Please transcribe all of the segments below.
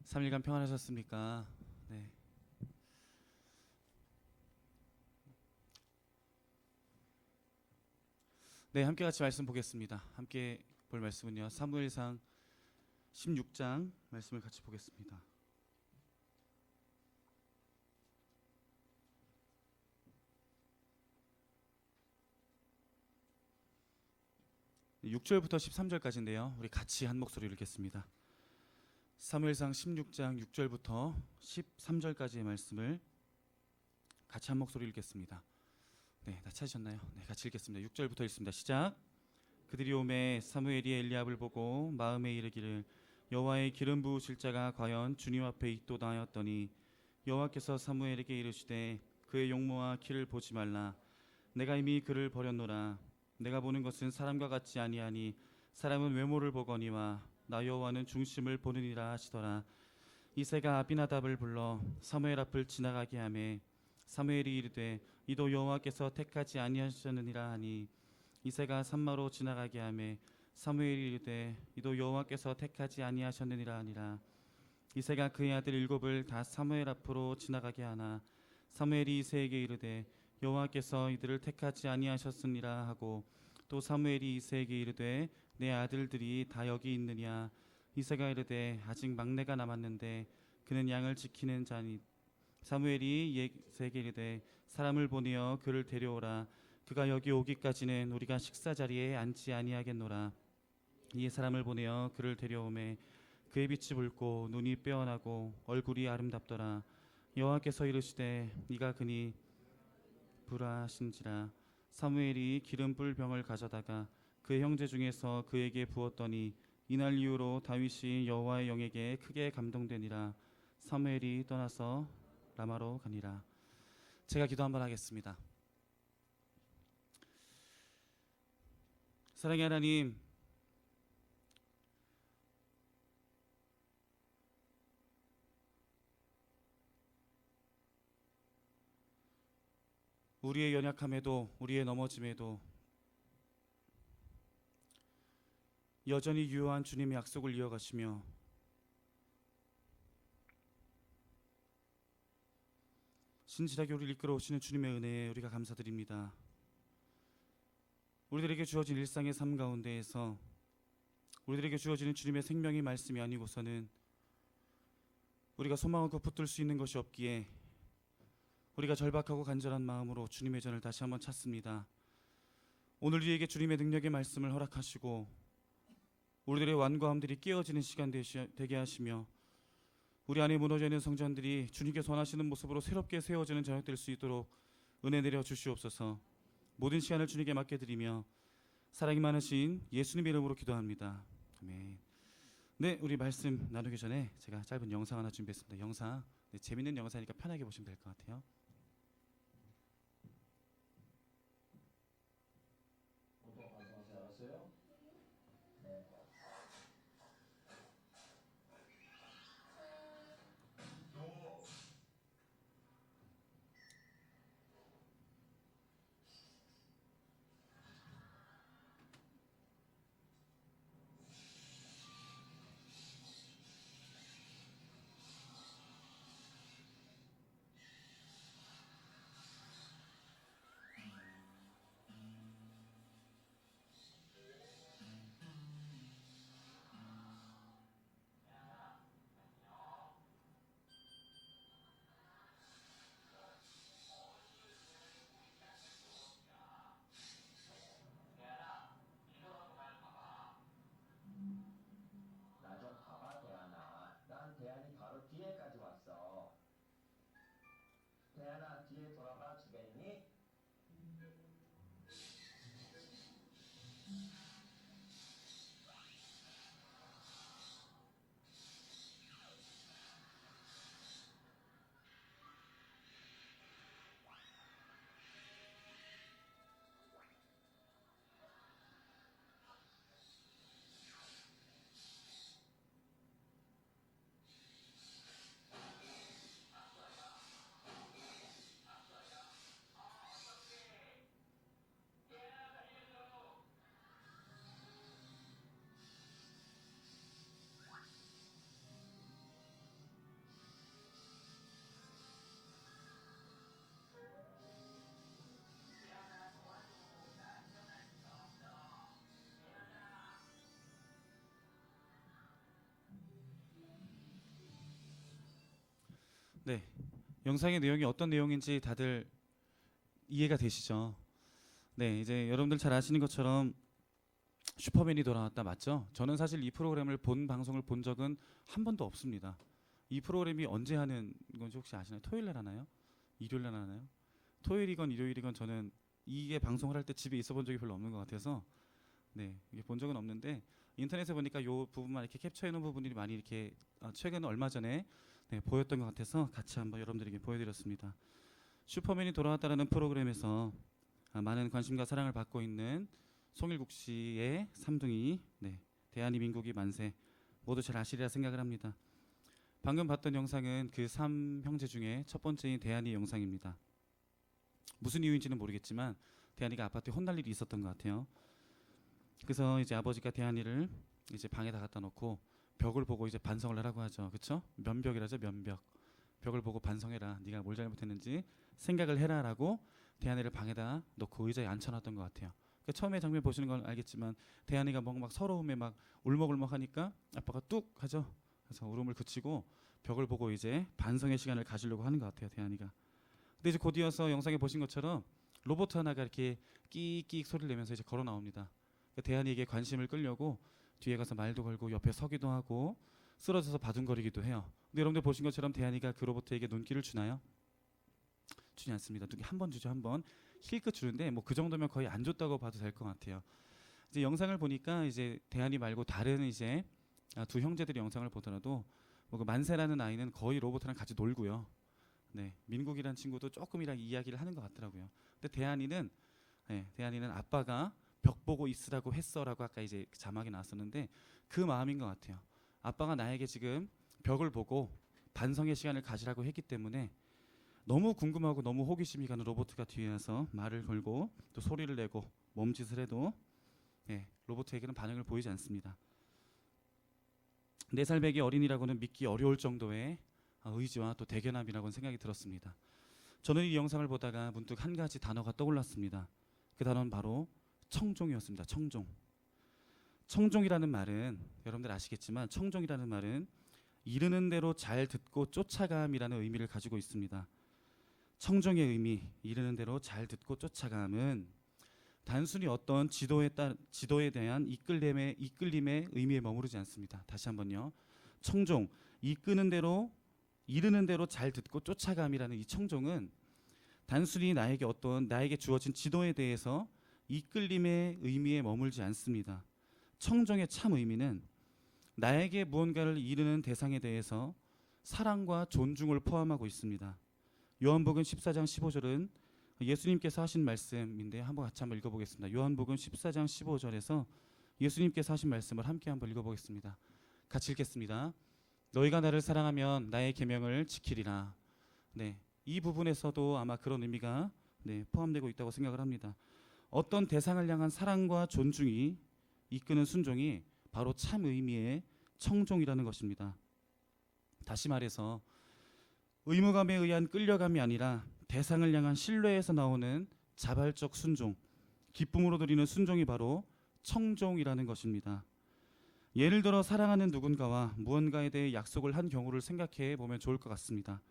3일간 평안하셨습니까? 네. 네, 함께 같이 말씀 보겠습니다. 함께 볼 말씀은요. 사무엘상 16장 말씀을 같이 보겠습니다. 6절부터 13절까지인데요. 우리 같이 한 목소리로 읽겠습니다. 사무엘상 16장 6절부터 13절까지의 말씀을 같이 한 목소리로 읽겠습니다. 네, 다 찾으셨나요? 네, 같이 읽겠습니다. 6절부터 읽습니다. 시작. 그들이 오매 사무엘이 엘리압을 보고 마음에 이르기를 여호와의 기름 부으실 자가 과연 주님 앞에 있도다 하였더니 여호와께서 사무엘에게 이르시되 그의 용모와 키를 보지 말라. 내가 이미 그를 버렸노라. 내가 보는 것은 사람과 같지 아니하니 사람은 외모를 보거니와 나 여호와는 중심을 보느니라 하시더라. 이새가 아비나답을 불러 사무엘 앞을 지나가게 하매 사무엘이 이르되 이도 여호와께서 택하지 아니하셨느니라 하니 이새가 산마로 지나가게 하매 사무엘이 이르되 이도 여호와께서 택하지 아니하셨느니라 하니라. 이새가 그의 아들 일곱을 다 사무엘 앞으로 지나가게 하나 사무엘이 이새에게 이르되 여호와께서 이들을 택하지 아니하셨느니라 하고 또 사무엘이 이새에게 이르되 내 아들들이 다 여기 있느냐. 이새가 이르되 아직 막내가 남았는데 그는 양을 지키는 자니 사무엘이 이새에게 이르되 사람을 보내어 그를 데려오라. 그가 여기 오기까지는 우리가 식사 자리에 앉지 아니하겠노라. 이에 사람을 보내어 그를 데려오매 그의 빛이 붉고 눈이 빼어나고 얼굴이 아름답더라. 여호와께서 이르시되 네가 그니 불하신지라. 사무엘이 기름불 병을 가져다가 그의 형제 중에서 그에게 부었더니 이날 이후로 다윗이 여호와의 영에게 크게 감동되니라. 사무엘이 떠나서 라마로 가니라. 제가 기도 한번 하겠습니다. 사랑의 하나님, 우리의 연약함에도 우리의 넘어짐에도 여전히 유효한 주님의 약속을 이어가시며 신실하게 우리를 이끌어오시는 주님의 은혜에 우리가 감사드립니다. 우리들에게 주어진 일상의 삶 가운데에서 우리들에게 주어지는 주님의 생명의 말씀이 아니고서는 우리가 소망을 붙들 수 있는 것이 없기에 우리가 절박하고 간절한 마음으로 주님의 전을 다시 한번 찾습니다. 오늘 우리에게 주님의 능력의 말씀을 허락하시고 우리들의 완고함들이 깨어지는 시간 되게 하시며 우리 안에 무너져 있는 성전들이 주님께서 원하시는 모습으로 새롭게 세워지는 저녁 될 수 있도록 은혜 내려 주시옵소서. 모든 시간을 주님께 맡겨드리며 사랑이 많으신 예수님의 이름으로 기도합니다. 아멘. 네, 우리 말씀 나누기 전에 제가 짧은 영상 하나 준비했습니다. 영상, 재밌는 영상이니까 편하게 보시면 될 것 같아요. 네, 영상의 내용이 어떤 내용인지 다들 이해가 되시죠? 네, 이제 여러분들 잘 아시는 것처럼 슈퍼맨이 돌아왔다 맞죠? 저는 사실 이 프로그램을 방송을 본 적은 한 번도 없습니다. 이 프로그램이 언제 하는 건지 혹시 아시나요? 토요일 날 하나요? 일요일 날 하나요? 토요일이건 일요일이건 저는 이게 방송을 할 때 집에 있어 본 적이 별로 없는 것 같아서 네, 이게 본 적은 없는데 인터넷에 보니까 요 부분만 이렇게 캡처해 놓은 부분들이 많이 이렇게 최근 얼마 전에 네, 보였던 것 같아서 같이 한번 여러분들에게 보여드렸습니다. 슈퍼맨이 돌아왔다라는 프로그램에서 많은 관심과 사랑을 받고 있는 송일국 씨의 삼둥이 네, 대한이 민국이 만세 모두 잘 아시리라 생각을 합니다. 방금 봤던 영상은 그 3형제 중에 첫 번째인 대한이 영상입니다. 무슨 이유인지는 모르겠지만 대한이가 아빠한테 혼날 일이 있었던 것 같아요. 그래서 이제 아버지가 대한이를 이제 방에다 갖다 놓고 벽을 보고 이제 반성을 하라고 하죠. 그렇죠? 면벽이라죠. 면벽. 벽을 보고 반성해라. 네가 뭘 잘못했는지 생각을 해라라고 대한이를 방에다 놓고 의자에 앉혀놨던 것 같아요. 그러니까 처음에 장면 보시는 건 알겠지만 대한이가 뭔가 막 서러움에 막 울먹울먹하니까 아빠가 뚝 하죠. 그래서 울음을 그치고 벽을 보고 이제 반성의 시간을 가지려고 하는 것 같아요. 대한이가. 근데 이제 곧 이어서 영상에 보신 것처럼 로봇 하나가 이렇게 끼익끼익 소리를 내면서 이제 걸어 나옵니다. 그러니까 대한이에게 관심을 끌려고 뒤에 가서 말도 걸고 옆에 서기도 하고 쓰러져서 바둥거리기도 해요. 근데 여러분들 보신 것처럼 대한이가 그 로봇에게 눈길을 주나요? 주지 않습니다. 눈길 한 번 주죠. 한 번 힐끗 주는데 뭐 그 정도면 거의 안 줬다고 봐도 될 것 같아요. 이제 영상을 보니까 이제 대한이 말고 다른 이제 두 형제들의 영상을 보더라도 뭐 그 만세라는 아이는 거의 로봇이랑 같이 놀고요. 네, 민국이란 친구도 조금이랑 이야기를 하는 것 같더라고요. 근데 대한이는 네, 대한이는 아빠가 벽 보고 있으라고 했어라고 아까 이제 자막이 나왔었는데 그 마음인 것 같아요. 아빠가 나에게 지금 벽을 보고 반성의 시간을 가지라고 했기 때문에 너무 궁금하고 너무 호기심이 가는 로봇가 뒤에 와서 말을 걸고 또 소리를 내고 몸짓을 해도 네, 로봇에게는 반응을 보이지 않습니다. 4살 배기 어린이라고는 믿기 어려울 정도의 의지와 또 대견함이라고는 생각이 들었습니다. 저는 이 영상을 보다가 문득 한 가지 단어가 떠올랐습니다. 그 단어는 바로 청종이었습니다. 청종. 청종이라는 말은 여러분들 아시겠지만 청종이라는 말은 이르는 대로 잘 듣고 쫓아감이라는 의미를 가지고 있습니다. 청종의 의미, 이르는 대로 잘 듣고 쫓아감은 단순히 어떤 지도에 대한 이끌림의 의미에 머무르지 않습니다. 다시 한번요. 청종, 이끄는 대로 이르는 대로 잘 듣고 쫓아감이라는 이 청종은 단순히 나에게 주어진 지도에 대해서 이끌림의 의미에 머물지 않습니다. 청종의 참 의미는 나에게 무언가를 이르는 대상에 대해서 사랑과 존중을 포함하고 있습니다. 요한복음 14장 15절은 예수님께서 하신 말씀인데 같이 한번 읽어보겠습니다. 요한복음 14장 15절에서 예수님께서 하신 말씀을 함께 한번 읽어보겠습니다. 같이 읽겠습니다. 너희가 나를 사랑하면 나의 계명을 지키리라. 네, 이 부분에서도 아마 그런 의미가 포함되고 있다고 생각을 합니다. 어떤 대상을 향한 사랑과 존중이 이끄는 순종이 바로 참 의미의 청종이라는 것입니다. 다시 말해서 의무감에 의한 끌려감이 아니라 대상을 향한 신뢰에서 나오는 자발적 순종, 기쁨으로 드리는 순종이 바로 청종이라는 것입니다. 예를 들어 사랑하는 누군가와 무언가에 대해 약속을 한 경우를 생각해 보면 좋을 것 같습니다.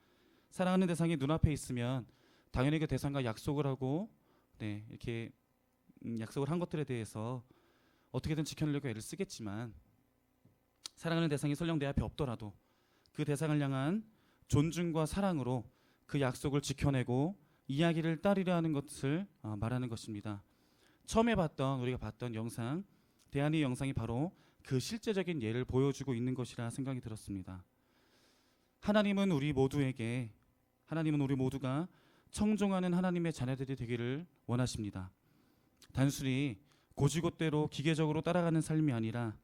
사랑하는 대상이 눈앞에 있으면 당연히 그 대상과 약속을 하고 이렇게 약속을 한 것들에 대해서 어떻게든 지켜내려고 애를 쓰겠지만 사랑하는 대상이 설령 내 앞에 없더라도 그 대상을 향한 존중과 사랑으로 그 약속을 지켜내고 이야기를 따르려 하는 것을 말하는 것입니다. 처음에 우리가 봤던 영상, 대한이 영상이 바로 그 실제적인 예를 보여주고 있는 것이라 생각이 들었습니다. 하나님은 우리 모두가 청종하는 하나님의 자녀들이 되기를 원하십니다. 단순히 고지곳대로 기계적으로 따라가는 삶이 아니라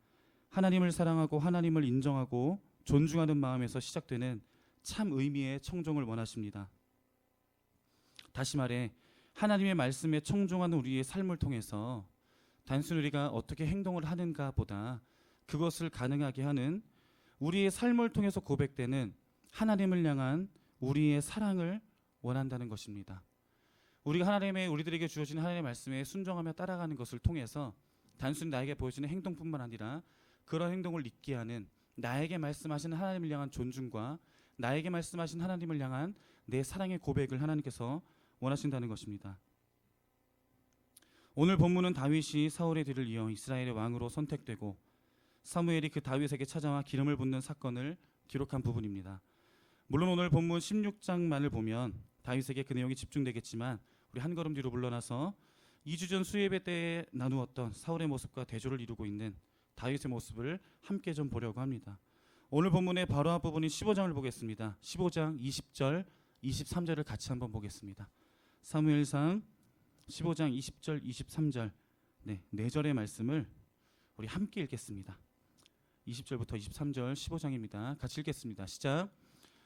하나님을 사랑하고 하나님을 인정하고 존중하는 마음에서 시작되는 참 의미의 청종을 원하십니다. 다시 말해 하나님의 말씀에 청종하는 우리의 삶을 통해서 단순히 우리가 어떻게 행동을 하는가 보다 그것을 가능하게 하는 우리의 삶을 통해서 고백되는 하나님을 향한 우리의 사랑을 원한다는 것입니다. 우리들에게 주어진 하나님의 말씀에 순종하며 따라가는 것을 통해서 단순히 나에게 보여지는 행동뿐만 아니라 그런 행동을 잊게 하는 나에게 말씀하시는 하나님을 향한 존중과 나에게 말씀하신 하나님을 향한 내 사랑의 고백을 하나님께서 원하신다는 것입니다. 오늘 본문은 다윗이 사울의 뒤를 이어 이스라엘의 왕으로 선택되고 사무엘이 그 다윗에게 찾아와 기름을 붓는 사건을 기록한 부분입니다. 물론 오늘 본문 16장만을 보면 다윗에게 그 내용이 집중되겠지만 우리 한 걸음 뒤로 물러나서 2주 전 수예배 때에 나누었던 사울의 모습과 대조를 이루고 있는 다윗의 모습을 함께 좀 보려고 합니다. 오늘 본문의 바로 앞부분인 15장을 보겠습니다. 15장 20절 23절을 같이 한번 보겠습니다. 사무엘상 15장 20절 23절 네 절의 말씀을 우리 함께 읽겠습니다. 20절부터 23절 15장입니다. 같이 읽겠습니다. 시작.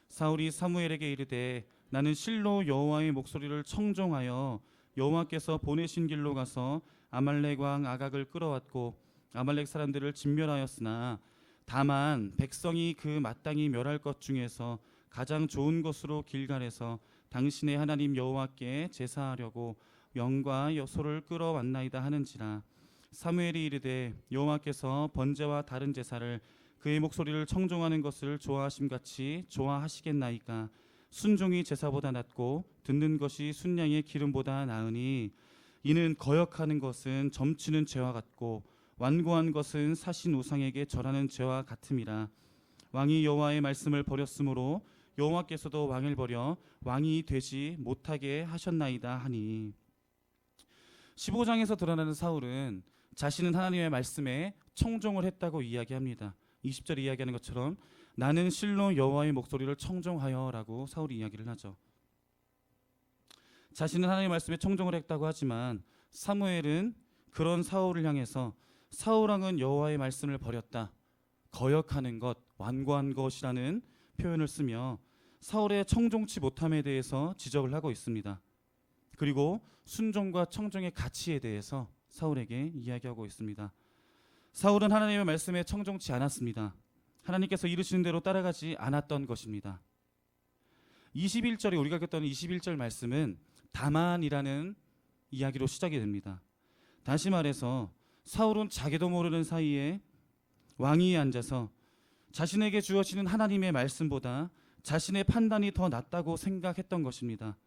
사울이 사무엘에게 이르되 나는 실로 여호와의 목소리를 청종하여 여호와께서 보내신 길로 가서 아말렉 왕 아각을 끌어왔고 아말렉 사람들을 진멸하였으나 다만 백성이 그 마땅히 멸할 것 중에서 가장 좋은 것으로 길갈에서 당신의 하나님 여호와께 제사하려고 영과 소를 끌어왔나이다 하는지라. 사무엘이 이르되 여호와께서 번제와 다른 제사를 그의 목소리를 청종하는 것을 좋아하심같이 좋아하시겠나이까. 순종이 제사보다 낫고 듣는 것이 순양의 기름보다 나으니 이는 거역하는 것은 점치는 죄와 같고 완고한 것은 사신 우상에게 절하는 죄와 같음이라. 왕이 여호와의 말씀을 버렸으므로 여호와께서도 왕을 버려 왕이 되지 못하게 하셨나이다 하니. 15장에서 드러나는 사울은 자신은 하나님의 말씀에 청종을 했다고 이야기합니다. 20절에 이야기하는 것처럼 나는 실로 여호와의 목소리를 청종하여 라고 사울이 이야기를 하죠. 자신은 하나님의 말씀에 청종을 했다고 하지만 사무엘은 그런 사울을 향해서 사울왕은 여호와의 말씀을 버렸다, 거역하는 것, 완고한 것이라는 표현을 쓰며 사울의 청종치 못함에 대해서 지적을 하고 있습니다. 그리고 순종과 청종의 가치에 대해서 사울에게 이야기하고 있습니다. 사울은 하나님의 말씀에 청종치 않았습니다. 하나님께서 이르시는 대로 따라가지 않았던 것입니다. 21절에 우리가 읽었던 21절 말씀은 다만이라는 이야기로 시작이 됩니다. 다시 말해서 사울은 자기도 모르는 사이에 왕위에 앉아서 자신에게 주어지는 하나님의 말씀보다 자신의 판단이 더 낫다고 생각했던 것입니다.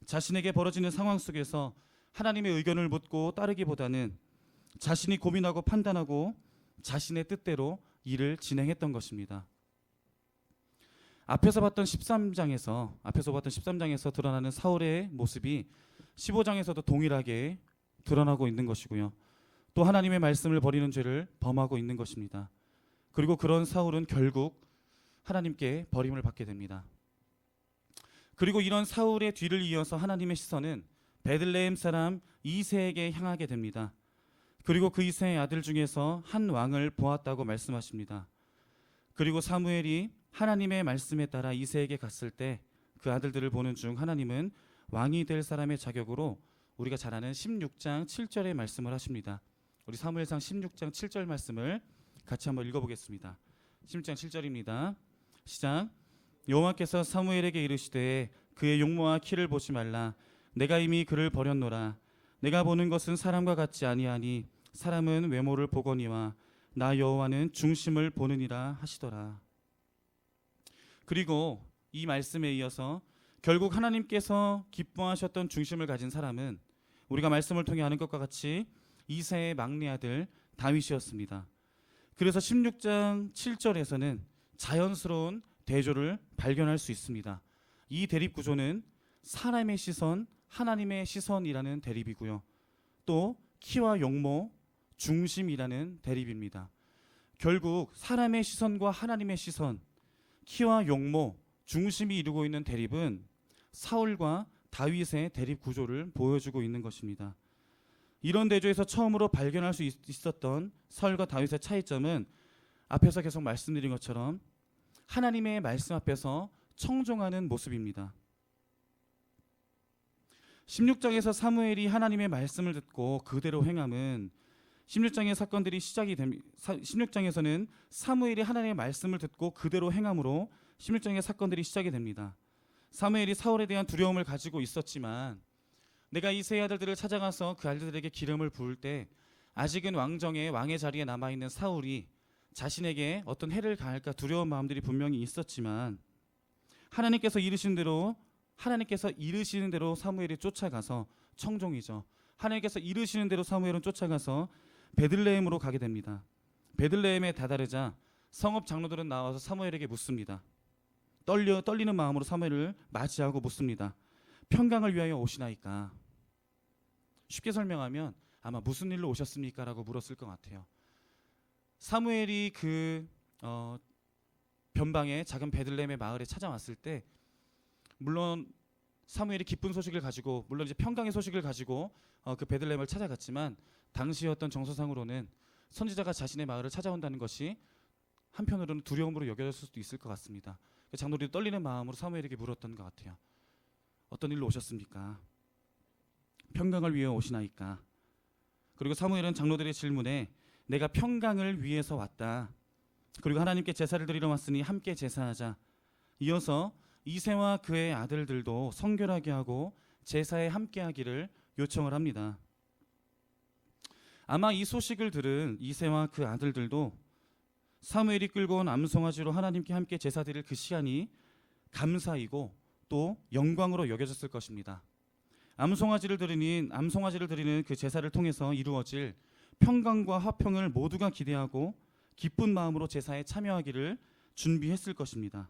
자신에게 벌어지는 상황 속에서 하나님의 의견을 묻고 따르기보다는 자신이 고민하고 판단하고 자신의 뜻대로 일을 진행했던 것입니다. 앞에서 봤던 13장에서 드러나는 사울의 모습이 15장에서도 동일하게 드러나고 있는 것이고요. 또 하나님의 말씀을 버리는 죄를 범하고 있는 것입니다. 그리고 그런 사울은 결국 하나님께 버림을 받게 됩니다. 그리고 이런 사울의 뒤를 이어서 하나님의 시선은 베들레헴 사람 이새에게 향하게 됩니다. 그리고 그 이새의 아들 중에서 한 왕을 보았다고 말씀하십니다. 그리고 사무엘이 하나님의 말씀에 따라 이새에게 갔을 때 그 아들들을 보는 중 하나님은 왕이 될 사람의 자격으로 우리가 잘 아는 16장 7절의 말씀을 하십니다. 우리 사무엘상 16장 7절 말씀을 같이 한번 읽어보겠습니다. 16장 7절입니다. 시작. 여호와께서 사무엘에게 이르시되 그의 용모와 키를 보지 말라. 내가 이미 그를 버렸노라. 내가 보는 것은 사람과 같지 아니하니 사람은 외모를 보거니와 나 여호와는 중심을 보느니라 하시더라. 그리고 이 말씀에 이어서 결국 하나님께서 기뻐하셨던 중심을 가진 사람은 우리가 말씀을 통해 아는 것과 같이 이새의 막내 아들 다윗이었습니다. 그래서 16장 7절에서는 자연스러운 대조를 발견할 수 있습니다. 이 대립 구조는 사람의 시선, 하나님의 시선이라는 대립이고요. 또 키와 용모, 중심이라는 대립입니다. 결국 사람의 시선과 하나님의 시선, 키와 용모, 중심이 이루고 있는 대립은 사울과 다윗의 대립 구조를 보여주고 있는 것입니다. 이런 대조에서 처음으로 발견할 수 있었던 사울과 다윗의 차이점은 앞에서 계속 말씀드린 것처럼 하나님의 말씀 앞에서 청종하는 모습입니다. 16장에서 사무엘이 하나님의 말씀을 듣고 그대로 행함은 16장의 사건들이 시작이 됩니다. 16장에서는 사무엘이 하나님의 말씀을 듣고 그대로 행함으로 16장의 사건들이 시작이 됩니다. 사무엘이 사울에 대한 두려움을 가지고 있었지만 내가 이 세 아들들을 찾아가서 그 아들들에게 기름을 부을 때 아직은 왕의 자리에 남아있는 사울이 자신에게 어떤 해를 가할까 두려운 마음들이 분명히 있었지만 하나님께서 이르시는 대로 사무엘이 쫓아가서 청종이죠. 하나님께서 이르시는 대로 사무엘은 쫓아가서 베들레헴으로 가게 됩니다. 베들레헴에 다다르자 성읍 장로들은 나와서 사무엘에게 묻습니다. 떨리는 마음으로 사무엘을 맞이하고 묻습니다. 평강을 위하여 오시나이까? 쉽게 설명하면 아마 무슨 일로 오셨습니까? 라고 물었을 것 같아요. 사무엘이 그 변방의 작은 베들레헴의 마을에 찾아왔을 때 물론 사무엘이 기쁜 소식을 가지고 물론 이제 평강의 소식을 가지고 그 베들레헴을 찾아갔지만 당시였던 정서상으로는 선지자가 자신의 마을을 찾아온다는 것이 한편으로는 두려움으로 여겨졌을 수도 있을 것 같습니다. 장로들이 떨리는 마음으로 사무엘에게 물었던 것 같아요. 어떤 일로 오셨습니까? 평강을 위해 오시나이까? 그리고 사무엘은 장로들의 질문에 내가 평강을 위해서 왔다. 그리고 하나님께 제사를 드리러 왔으니 함께 제사하자. 이어서 이새와 그의 아들들도 성결하게 하고 제사에 함께하기를 요청을 합니다. 아마 이 소식을 들은 이새와 그 아들들도 사무엘이 끌고 온 암송아지로 하나님께 함께 제사 드릴 그 시간이 감사이고 또 영광으로 여겨졌을 것입니다. 암송아지를 드리는 그 제사를 통해서 이루어질 평강과 화평을 모두가 기대하고 기쁜 마음으로 제사에 참여하기를 준비했을 것입니다.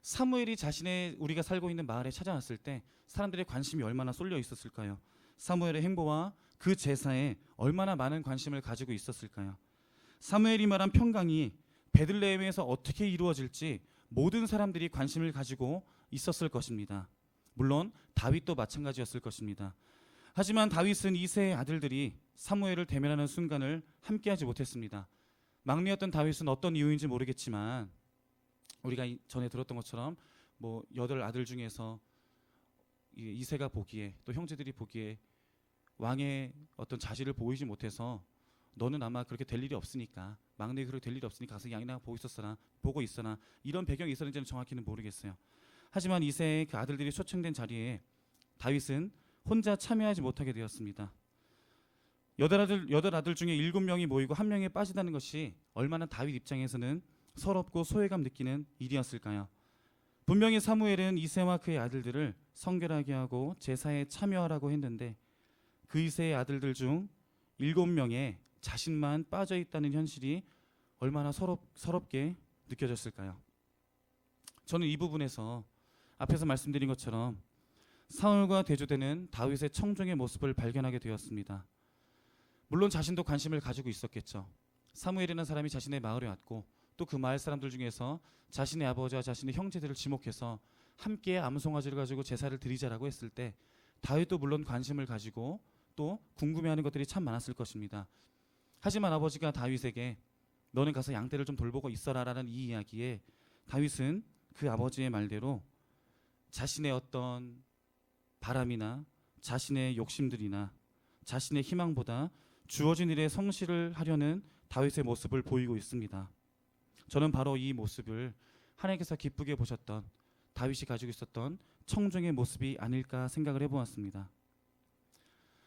사무엘이 우리가 살고 있는 마을에 찾아왔을 때 사람들의 관심이 얼마나 쏠려 있었을까요? 사무엘의 행보와 그 제사에 얼마나 많은 관심을 가지고 있었을까요? 사무엘이 말한 평강이 베들레헴에서 어떻게 이루어질지 모든 사람들이 관심을 가지고 있었을 것입니다. 물론 다윗도 마찬가지였을 것입니다. 하지만 다윗은 이새의 아들들이 사무엘을 대면하는 순간을 함께하지 못했습니다. 막내였던 다윗은 어떤 이유인지 모르겠지만 우리가 전에 들었던 것처럼 8아들 중에서 이새가 보기에 또 형제들이 보기에 왕의 어떤 자질을 보이지 못해서 너는 아마 그렇게 될 일이 없으니까 막내가 그렇게 될 일이 없으니까 가서 양이나 보고 있어나 이런 배경이 있었는지는 정확히는 모르겠어요. 하지만 이새의 그 아들들이 초청된 자리에 다윗은 혼자 참여하지 못하게 되었습니다. 8아들 중에 7명이 모이고 1명이 빠지다는 것이 얼마나 다윗 입장에서는 서럽고 소외감 느끼는 일이었을까요? 분명히 사무엘은 이새와 그의 아들들을 성결하게 하고 제사에 참여하라고 했는데 그 이새의 아들들 중 7명에 자신만 빠져 있다는 현실이 얼마나 서럽게 느껴졌을까요? 저는 이 부분에서 앞에서 말씀드린 것처럼 사울과 대조되는 다윗의 청종의 모습을 발견하게 되었습니다. 물론 자신도 관심을 가지고 있었겠죠. 사무엘이라는 사람이 자신의 마을에 왔고 또 그 마을 사람들 중에서 자신의 아버지와 자신의 형제들을 지목해서 함께 암송아지를 가지고 제사를 드리자라고 했을 때 다윗도 물론 관심을 가지고 또 궁금해하는 것들이 참 많았을 것입니다. 하지만 아버지가 다윗에게 너는 가서 양떼를 좀 돌보고 있어라라는 이 이야기에 다윗은 그 아버지의 말대로 자신의 어떤 바람이나 자신의 욕심들이나 자신의 희망보다 주어진 일에 성실을 하려는 다윗의 모습을 보이고 있습니다. 저는 바로 이 모습을 하나님께서 기쁘게 보셨던 다윗이 가지고 있었던 청중의 모습이 아닐까 생각을 해보았습니다.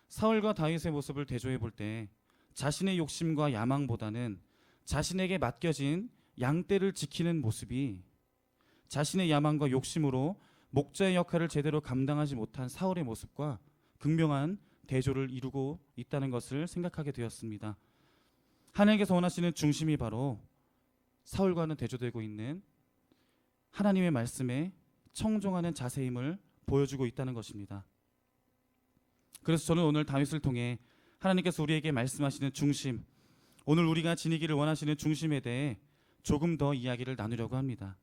사울과 다윗의 모습을 대조해 볼 때 자신의 욕심과 야망보다는 자신에게 맡겨진 양떼를 지키는 모습이 자신의 야망과 욕심으로 목자의 역할을 제대로 감당하지 못한 사울의 모습과 극명한 대조를 이루고 있다는 것을 생각하게 되었습니다. 하나님께서 원하시는 중심이 바로 사울과는 대조되고 있는 하나님의 말씀에 청종하는 자세임을 보여주고 있다는 것입니다. 그래서 저는 오늘 다윗을 통해 하나님께서 우리에게 말씀하시는 중심, 오늘 우리가 지니기를 원하시는 중심에 대해 조금 더 이야기를 나누려고 합니다.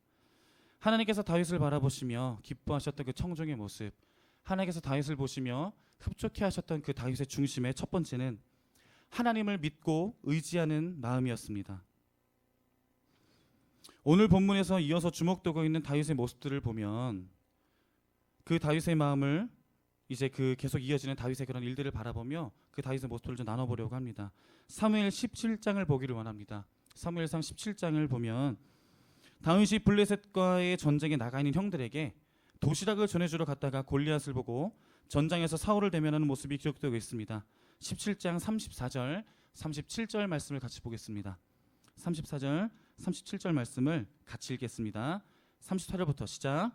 하나님께서 다윗을 바라보시며 기뻐하셨던 그 청종의 모습, 하나님께서 다윗을 보시며 흡족해 하셨던 그 다윗의 중심의 첫 번째는 하나님을 믿고 의지하는 마음이었습니다. 오늘 본문에서 이어서 주목되고 있는 다윗의 모습들을 보면 그 다윗의 마음을 이제 그 계속 이어지는 다윗의 그런 일들을 바라보며 그 다윗의 모습을 좀 나눠보려고 합니다. 사무엘 17장을 보기를 원합니다. 사무엘상 17장을 보면 다윗이 블레셋과의 전쟁에 나가 있는 형들에게 도시락을 전해주러 갔다가 골리앗을 보고 전장에서 사울을 대면하는 모습이 기록되고 있습니다. 17장 34절, 37절 말씀을 같이 보겠습니다. 34절, 37절 말씀을 같이 읽겠습니다. 34절부터 시작.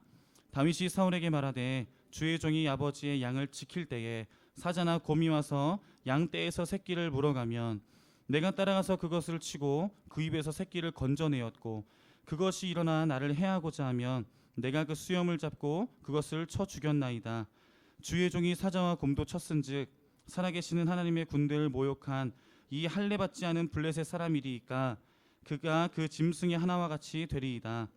다윗이 사울에게 말하되 주의 종이 아버지의 양을 지킬 때에 사자나 곰이 와서 양 떼에서 새끼를 물어가면 내가 따라가서 그것을 치고 그 입에서 새끼를 건져내었고 그것이 일어나 나를 해하고자 하면 내가 그 수염을 잡고 그것을 쳐 죽였나이다. 주의 종이 사자와 곰도 쳤은즉 살아계시는 하나님의 군대를 모욕한 이 할례 받지 않은 블레셋 사람이리이까 그가 그 짐승의 하나와 같이 되리이다.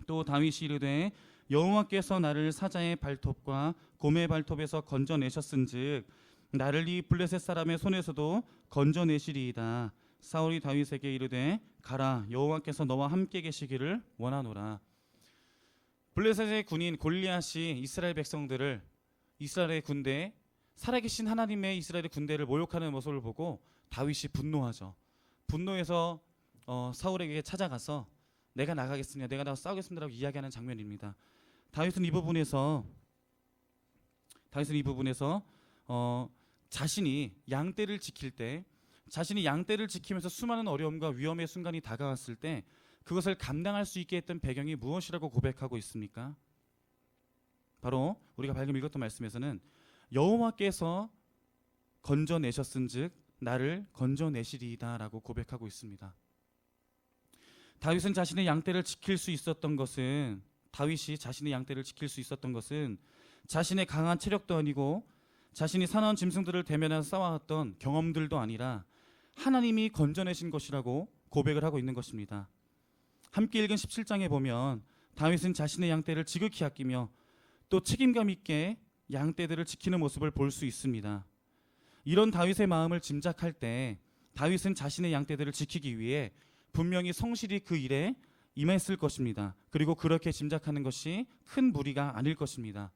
또 다윗이 이르되 여호와께서 나를 사자의 발톱과 곰의 발톱에서 건져내셨은즉 나를 이 블레셋 사람의 손에서도 건져내시리이다. 사울이 다윗에게 이르되 가라, 여호와께서 너와 함께 계시기를 원하노라. 블레셋의 군인 골리앗이 이스라엘 백성들을, 이스라엘의 군대, 살아계신 하나님의 이스라엘의 군대를 모욕하는 모습을 보고 다윗이 분노하죠. 분노해서 사울에게 찾아가서 내가 나가겠습니다, 내가 나가서 싸우겠습니다라고 이야기하는 장면입니다. 다윗은 이 부분에서 자신이 양떼를 지킬 때, 자신이 양떼를 지키면서 수많은 어려움과 위험의 순간이 다가왔을 때 그것을 감당할 수 있게 했던 배경이 무엇이라고 고백하고 있습니까? 바로 우리가 방금 읽었던 말씀에서는 여호와께서 건져내셨은즉 나를 건져내시리이다라고 고백하고 있습니다. 다윗이 자신의 양떼를 지킬 수 있었던 것은 자신의 강한 체력도 아니고 자신이 사나운 짐승들을 대면해서 싸워왔던 경험들도 아니라 하나님이 건져내신 것이라고 고백을 하고 있는 것입니다. 함께 읽은 17장에 보면 다윗은 자신의 양떼를 지극히 아끼며 또 책임감 있게 양떼들을 지키는 모습을 볼 수 있습니다. 이런 다윗의 마음을 짐작할 때 다윗은 자신의 양떼들을 지키기 위해 분명히 성실히 그 일에 임했을 것입니다. 그리고 그렇게 짐작하는 것이 큰 무리가 아닐 것입니다.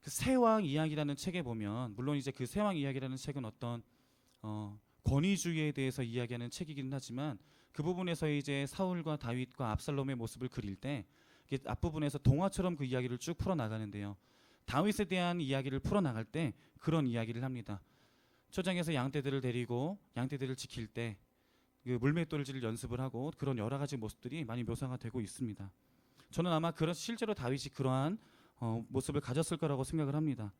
그 새왕 이야기라는 책에 보면, 물론 이제 그 새왕 이야기라는 책은 어떤 권위주의에 대해서 이야기하는 책이긴 하지만 그 부분에서 이제 사울과 다윗과 압살롬의 모습을 그릴 때 앞부분에서 동화처럼 그 이야기를 쭉 풀어 나가는데요. 다윗에 대한 이야기를 풀어 나갈 때 그런 이야기를 합니다. 초장에서 양떼들을 데리고 양떼들을 지킬 때 그 물맷돌질을 연습을 하고 그런 여러 가지 모습들이 많이 묘사가 되고 있습니다. 저는 아마 실제로 다윗이 그러한 모습을 가졌을 거라고 생각을 합니다.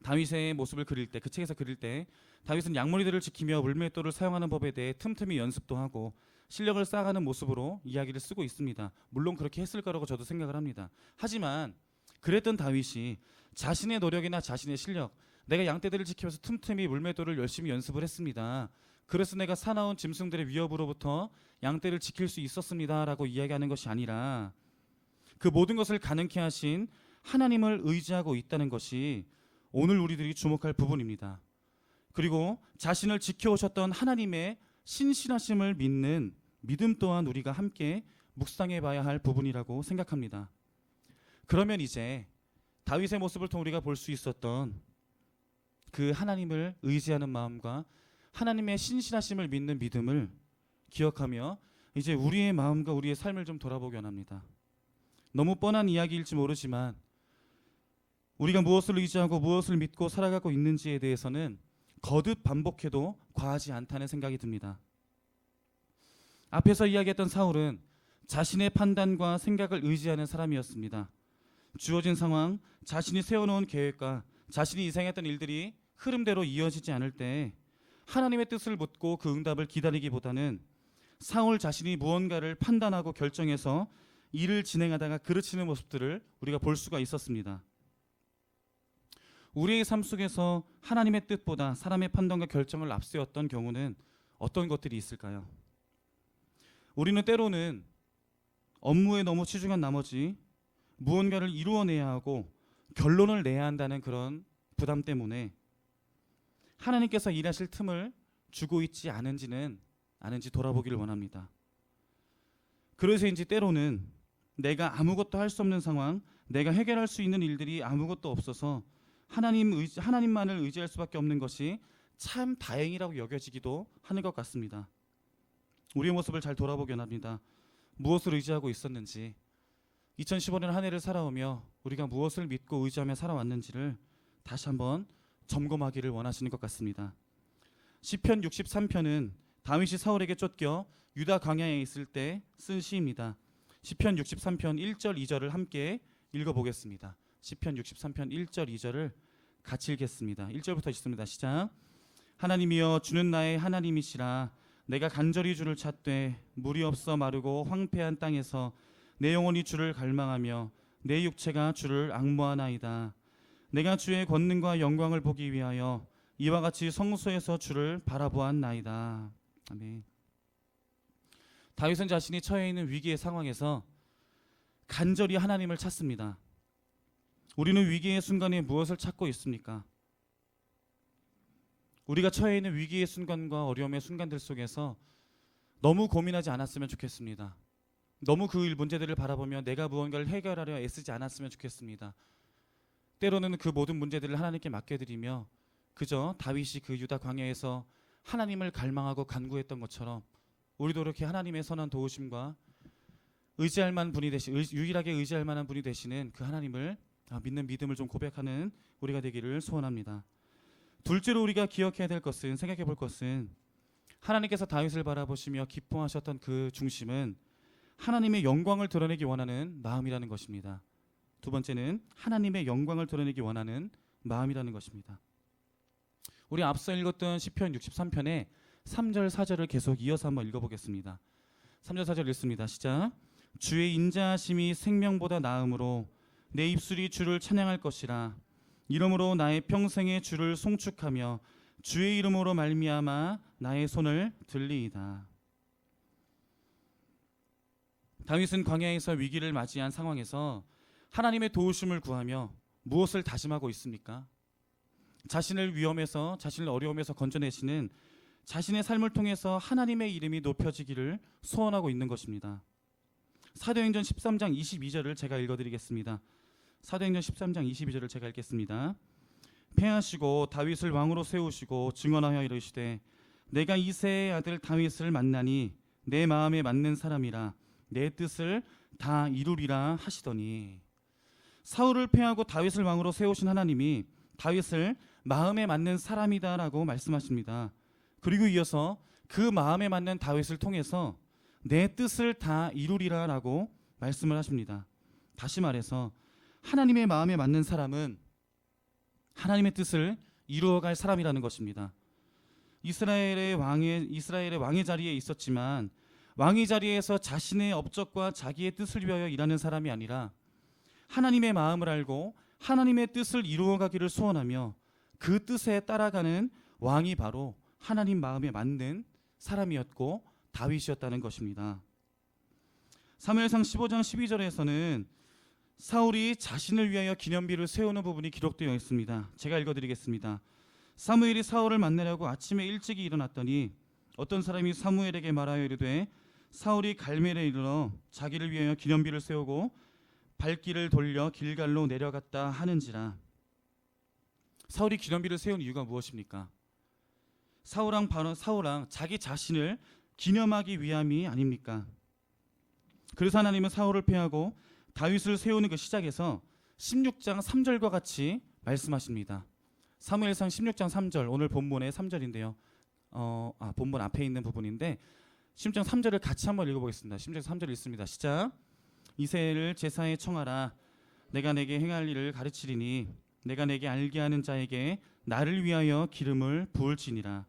다윗의 모습을 그릴 때, 그 책에서 그릴 때 다윗은 양머리들을 지키며 물맷돌을 사용하는 법에 대해 틈틈이 연습도 하고 실력을 쌓아가는 모습으로 이야기를 쓰고 있습니다. 물론 그렇게 했을 거라고 저도 생각을 합니다. 하지만 그랬던 다윗이 자신의 노력이나 자신의 실력, 내가 양떼들을 지키면서 틈틈이 물맷돌을 열심히 연습을 했습니다, 그래서 내가 사나운 짐승들의 위협으로부터 양떼를 지킬 수 있었습니다 라고 이야기하는 것이 아니라 그 모든 것을 가능케 하신 하나님을 의지하고 있다는 것이 오늘 우리들이 주목할 부분입니다. 그리고 자신을 지켜오셨던 하나님의 신실하심을 믿는 믿음 또한 우리가 함께 묵상해 봐야 할 부분이라고 생각합니다. 그러면 이제 다윗의 모습을 통해 우리가 볼 수 있었던 그 하나님을 의지하는 마음과 하나님의 신실하심을 믿는 믿음을 기억하며 이제 우리의 마음과 우리의 삶을 좀 돌아보기 원합니다. 너무 뻔한 이야기일지 모르지만 우리가 무엇을 의지하고 무엇을 믿고 살아가고 있는지에 대해서는 거듭 반복해도 과하지 않다는 생각이 듭니다. 앞에서 이야기했던 사울은 자신의 판단과 생각을 의지하는 사람이었습니다. 주어진 상황, 자신이 세워놓은 계획과 자신이 이상했던 일들이 흐름대로 이어지지 않을 때 하나님의 뜻을 묻고 그 응답을 기다리기보다는 사울 자신이 무언가를 판단하고 결정해서 일을 진행하다가 그르치는 모습들을 우리가 볼 수가 있었습니다. 우리의 삶 속에서 하나님의 뜻보다 사람의 판단과 결정을 앞세웠던 경우는 어떤 것들이 있을까요? 우리는 때로는 업무에 너무 치중한 나머지 무언가를 이루어내야 하고 결론을 내야 한다는 그런 부담 때문에 하나님께서 일하실 틈을 주고 있지 않은지 돌아보기를 원합니다. 그래서인지 때로는 내가 아무것도 할 수 없는 상황, 내가 해결할 수 있는 일들이 아무것도 없어서 하나님만을 의지할 수밖에 없는 것이 참 다행이라고 여겨지기도 하는 것 같습니다. 우리의 모습을 잘 돌아보기 원합니다. 무엇을 의지하고 있었는지, 2015년 한 해를 살아오며 우리가 무엇을 믿고 의지하며 살아왔는지를 다시 한번 점검하기를 원하시는 것 같습니다. 시편 63편은 다윗이 사울에게 쫓겨 유다 광야에 있을 때 쓴 시입니다. 시편 63편 1절 2절을 함께 읽어보겠습니다. 시편 63편 1절 2절을 같이 읽겠습니다. 1절부터 읽습니다. 시작. 하나님이여 주는 나의 하나님이시라. 내가 간절히 주를 찾되 물이 없어 마르고 황폐한 땅에서 내 영혼이 주를 갈망하며 내 육체가 주를 앙모하나이다. 내가 주의 권능과 영광을 보기 위하여 이와 같이 성소에서 주를 바라보았나이다. 아멘. 다윗은 자신이 처해 있는 위기의 상황에서 간절히 하나님을 찾습니다. 우리는 위기의 순간에 무엇을 찾고 있습니까? 우리가 처해 있는 위기의 순간과 어려움의 순간들 속에서 너무 고민하지 않았으면 좋겠습니다. 너무 그 문제들을 바라보며 내가 무언가를 해결하려 애쓰지 않았으면 좋겠습니다. 때로는 그 모든 문제들을 하나님께 맡겨드리며 그저 다윗이 그 유다 광야에서 하나님을 갈망하고 간구했던 것처럼 우리도 이렇게 하나님의 선한 도우심과 의지할 만한 분이 유일하게 의지할 만한 분이 되시는 그 하나님을 믿는 믿음을 좀 고백하는 우리가 되기를 소원합니다. 둘째로 우리가 기억해야 될 것은, 생각해 볼 것은, 하나님께서 다윗을 바라보시며 기뻐하셨던 그 중심은 하나님의 영광을 드러내기 원하는 마음이라는 것입니다. 두 번째는 하나님의 영광을 드러내기 원하는 마음이라는 것입니다. 우리 앞서 읽었던 시편 63편의 3절 4절을 계속 이어서 한번 읽어보겠습니다. 3절 4절 읽습니다. 시작. 주의 인자하심이 생명보다 나음으로 내 입술이 주를 찬양할 것이라. 이러므로 나의 평생에 주를 송축하며 주의 이름으로 말미암아 나의 손을 들리이다. 다윗은 광야에서 위기를 맞이한 상황에서 하나님의 도우심을 구하며 무엇을 다짐하고 있습니까? 자신을 위험에서, 자신을 어려움에서 건져내시는 자신의 삶을 통해서 하나님의 이름이 높여지기를 소원하고 있는 것입니다. 사도행전 13장 22절을 제가 읽어드리겠습니다. 사도행전 13장 22절을 제가 읽겠습니다. 패하시고 다윗을 왕으로 세우시고 증언하여 이르시되 내가 이새의 아들 다윗을 만나니 내 마음에 맞는 사람이라 내 뜻을 다 이루리라 하시더니, 사울을 패하고 다윗을 왕으로 세우신 하나님이 다윗을 마음에 맞는 사람이다라고 말씀하십니다. 그리고 이어서 그 마음에 맞는 다윗을 통해서 내 뜻을 다 이루리라라고 말씀을 하십니다. 다시 말해서 하나님의 마음에 맞는 사람은 하나님의 뜻을 이루어갈 사람이라는 것입니다. 이스라엘의 왕의 자리에 있었지만 왕의 자리에서 자신의 업적과 자기의 뜻을 위하여 일하는 사람이 아니라 하나님의 마음을 알고 하나님의 뜻을 이루어가기를 소원하며 그 뜻에 따라가는 왕이 바로 하나님 마음에 맞는 사람이었고 다윗이었다는 것입니다. 사무엘상 15장 12절에서는 사울이 자신을 위하여 기념비를 세우는 부분이 기록되어 있습니다. 제가 읽어드리겠습니다. 사무엘이 사울을 만나려고 아침에 일찍이 일어났더니 어떤 사람이 사무엘에게 말하여 이르되 사울이 갈멜에 이르러 자기를 위하여 기념비를 세우고 발길을 돌려 길갈로 내려갔다 하는지라. 사울이 기념비를 세운 이유가 무엇입니까? 사울왕 자기 자신을 기념하기 위함이 아닙니까? 그래서 하나님은 사울을 패하고 다윗을 세우는 그 시작에서 16장 3절과 같이 말씀하십니다. 사무엘상 16장 3절, 오늘 본문의 3절인데요. 본문 앞에 있는 부분인데 16장 3절을 같이 한번 읽어보겠습니다. 16장 3절 읽습니다. 시작. 이새를 제사에 청하라. 내가 내게 행할 일을 가르치리니 내가 내게 알게 하는 자에게 나를 위하여 기름을 부을지니라.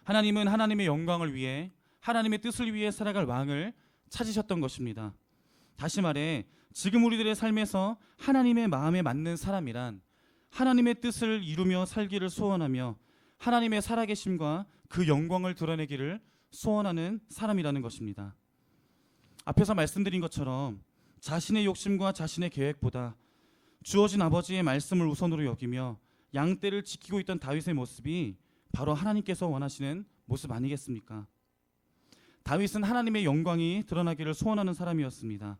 하나님은 하나님의 영광을 위해, 하나님의 뜻을 위해 살아갈 왕을 찾으셨던 것입니다. 다시 말해 지금 우리들의 삶에서 하나님의 마음에 맞는 사람이란 하나님의 뜻을 이루며 살기를 소원하며 하나님의 살아계심과 그 영광을 드러내기를 소원하는 사람이라는 것입니다. 앞에서 말씀드린 것처럼 자신의 욕심과 자신의 계획보다 주어진 아버지의 말씀을 우선으로 여기며 양떼를 지키고 있던 다윗의 모습이 바로 하나님께서 원하시는 모습 아니겠습니까? 다윗은 하나님의 영광이 드러나기를 소원하는 사람이었습니다.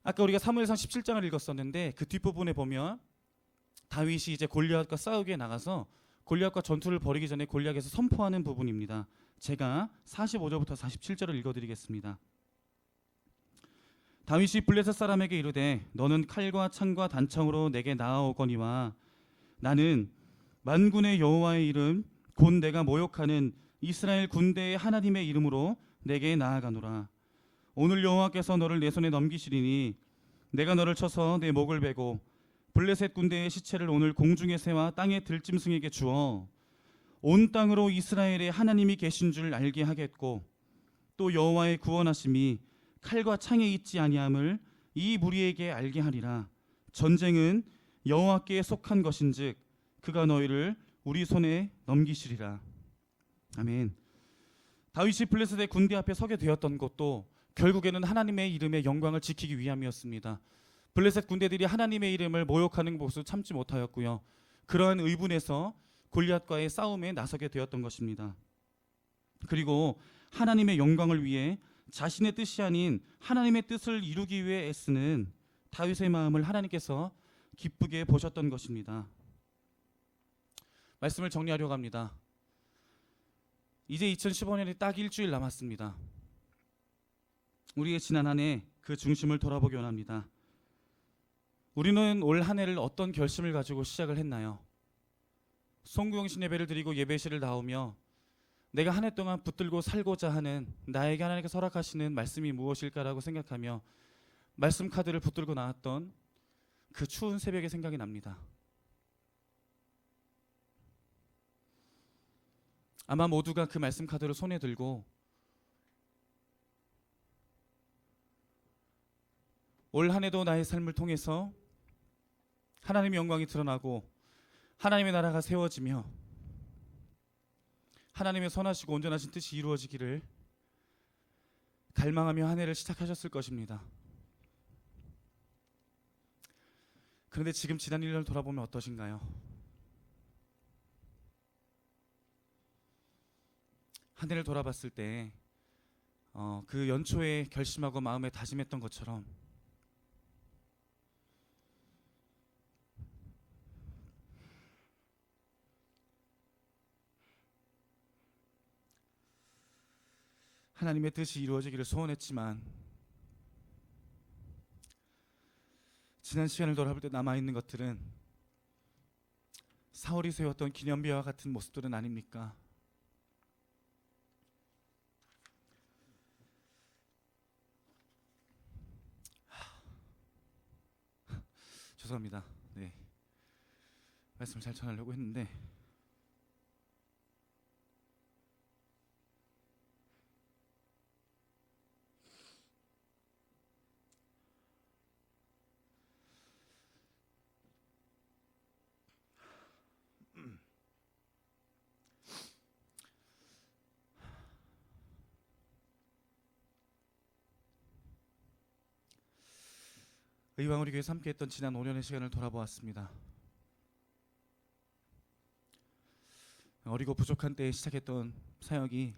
아까 우리가 사무엘상 17장을 읽었었는데 그 뒷부분에 보면 다윗이 이제 골리앗과 싸우기에 나가서 골리앗과 전투를 벌이기 전에 골리앗에서 선포하는 부분입니다. 제가 45절부터 47절을 읽어드리겠습니다. 다윗이 블레셋 사람에게 이르되 너는 칼과 창과 단창으로 내게 나아오거니와 나는 만군의 여호와의 이름 곧 내가 모욕하는 이스라엘 군대의 하나님의 이름으로 내게 나아가노라. 오늘 여호와께서 너를 내 손에 넘기시리니 내가 너를 쳐서 내 목을 베고 블레셋 군대의 시체를 오늘 공중의 새와 땅의 들짐승에게 주어 온 땅으로 이스라엘의 하나님이 계신 줄 알게 하겠고 또 여호와의 구원하심이 칼과 창에 있지 아니함을 이 무리에게 알게 하리라. 전쟁은 여호와께 속한 것인즉 그가 너희를 우리 손에 넘기시리라. 아멘. 다윗이 블레셋의 군대 앞에 서게 되었던 것도 결국에는 하나님의 이름의 영광을 지키기 위함이었습니다. 블레셋 군대들이 하나님의 이름을 모욕하는 것을 참지 못하였고요. 그러한 의분에서 골리앗과의 싸움에 나서게 되었던 것입니다. 그리고 하나님의 영광을 위해 자신의 뜻이 아닌 하나님의 뜻을 이루기 위해 애쓰는 다윗의 마음을 하나님께서 기쁘게 보셨던 것입니다. 말씀을 정리하려고 합니다. 이제 2015년이 딱 일주일 남았습니다. 우리의 지난 한 해 그 중심을 돌아보기 원합니다. 우리는 올 한 해를 어떤 결심을 가지고 시작을 했나요? 송구영신 예배를 드리고 예배실을 나오며 내가 한 해 동안 붙들고 살고자 하는 나에게 하나님께서 허락하시는 말씀이 무엇일까라고 생각하며 말씀 카드를 붙들고 나왔던 그 추운 새벽의 생각이 납니다. 아마 모두가 그 말씀 카드를 손에 들고 올 한 해도 나의 삶을 통해서 하나님의 영광이 드러나고 하나님의 나라가 세워지며 하나님의 선하시고 온전하신 뜻이 이루어지기를 갈망하며 한 해를 시작하셨을 것입니다. 그런데 지금 지난 1년을 돌아보면 어떠신가요? 한 해를 돌아봤을 때 그 연초에 결심하고 마음에 다짐했던 것처럼 하나님의 뜻이 이루어지기를 소원했지만 지난 시간을 돌아볼 때 남아있는 것들은 사울이 세웠던 기념비와 같은 모습들은 아닙니까? 죄송합니다. 네, 말씀을 잘 전하려고 했는데 의왕 우리 교회에서 함께했던 지난 5년의 시간을 돌아보았습니다. 어리고 부족한 때에 시작했던 사역이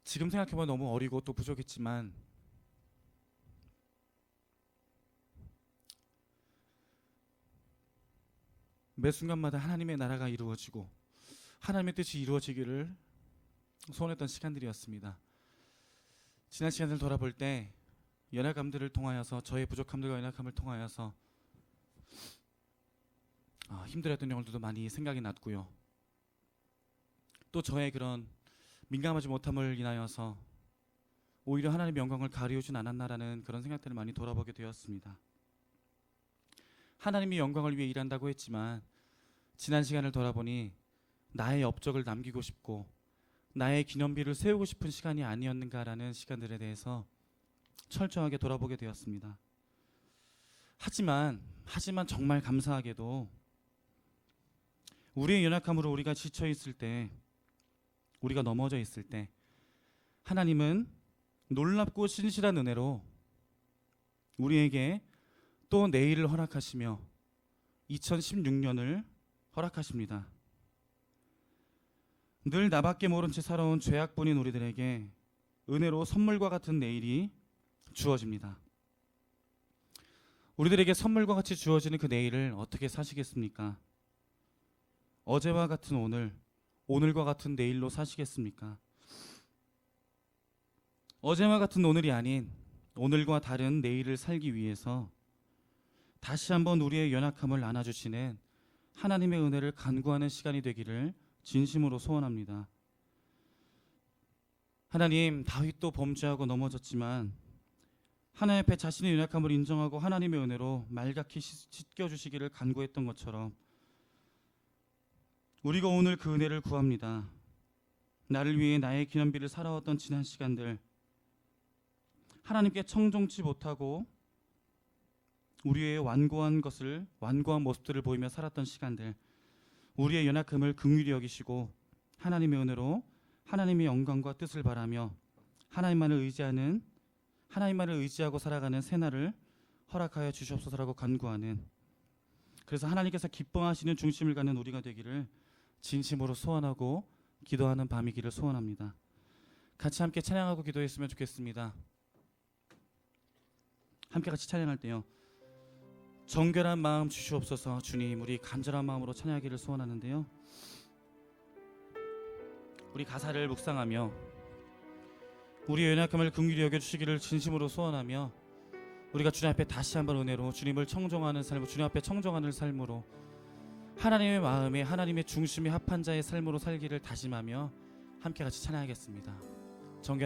지금 생각해보면 너무 어리고 또 부족했지만 매 순간마다 하나님의 나라가 이루어지고 하나님의 뜻이 이루어지기를 소원했던 시간들이었습니다. 지난 시간을 돌아볼 때 연약함들을 통하여서 저의 부족함들과 연약함을 통하여서 힘들었던 영혼들도 많이 생각이 났고요. 또 저의 그런 민감하지 못함을 인하여서 오히려 하나님의 영광을 가리우진 않았나라는 그런 생각들을 많이 돌아보게 되었습니다. 하나님의 영광을 위해 일한다고 했지만 지난 시간을 돌아보니 나의 업적을 남기고 싶고 나의 기념비를 세우고 싶은 시간이 아니었는가라는 시간들에 대해서 철저하게 돌아보게 되었습니다. 하지만 정말 감사하게도 우리의 연약함으로 우리가 지쳐 있을 때, 우리가 넘어져 있을 때 하나님은 놀랍고 신실한 은혜로 우리에게 또 내일을 허락하시며 2016년을 허락하십니다. 늘 나밖에 모른 채 살아온 죄악뿐인 우리들에게 은혜로 선물과 같은 내일이 주어집니다. 우리들에게 선물과 같이 주어지는 그 내일을 어떻게 사시겠습니까? 어제와 같은 오늘, 오늘과 같은 내일로 사시겠습니까? 어제와 같은 오늘이 아닌 오늘과 다른 내일을 살기 위해서 다시 한번 우리의 연약함을 안아주시는 하나님의 은혜를 간구하는 시간이 되기를 진심으로 소원합니다. 하나님, 다윗도 범죄하고 넘어졌지만 하나님 앞에 자신의 연약함을 인정하고 하나님의 은혜로 말갛게 씻겨주시기를 간구했던 것처럼 우리가 오늘 그 은혜를 구합니다. 나를 위해 나의 기념비를 살아왔던 지난 시간들, 하나님께 청종치 못하고 우리의 완고한 모습들을 보이며 살았던 시간들, 우리의 연약함을 긍휼히 여기시고 하나님의 은혜로 하나님의 영광과 뜻을 바라며 하나님만을 의지하고 살아가는 새날을 허락하여 주시옵소서라고 간구하는, 그래서 하나님께서 기뻐하시는 중심을 갖는 우리가 되기를 진심으로 소원하고 기도하는 밤이기를 소원합니다. 같이 함께 찬양하고 기도했으면 좋겠습니다. 함께 같이 찬양할 때요, 정결한 마음 주시옵소서. 주님, 우리 간절한 마음으로 찬양하기를 소원하는데요, 우리 가사를 묵상하며 우리의 연약함을 긍휼히 여겨주시기를 진심으로 소원하며 우리가 주님 앞에 다시 한번 은혜로 주님을 청종하는 삶, 주님 앞에 청종하는 삶으로 하나님의 마음에 하나님의 중심에 합한 자의 삶으로 살기를 다짐하며 함께 같이 찬양하겠습니다. 정결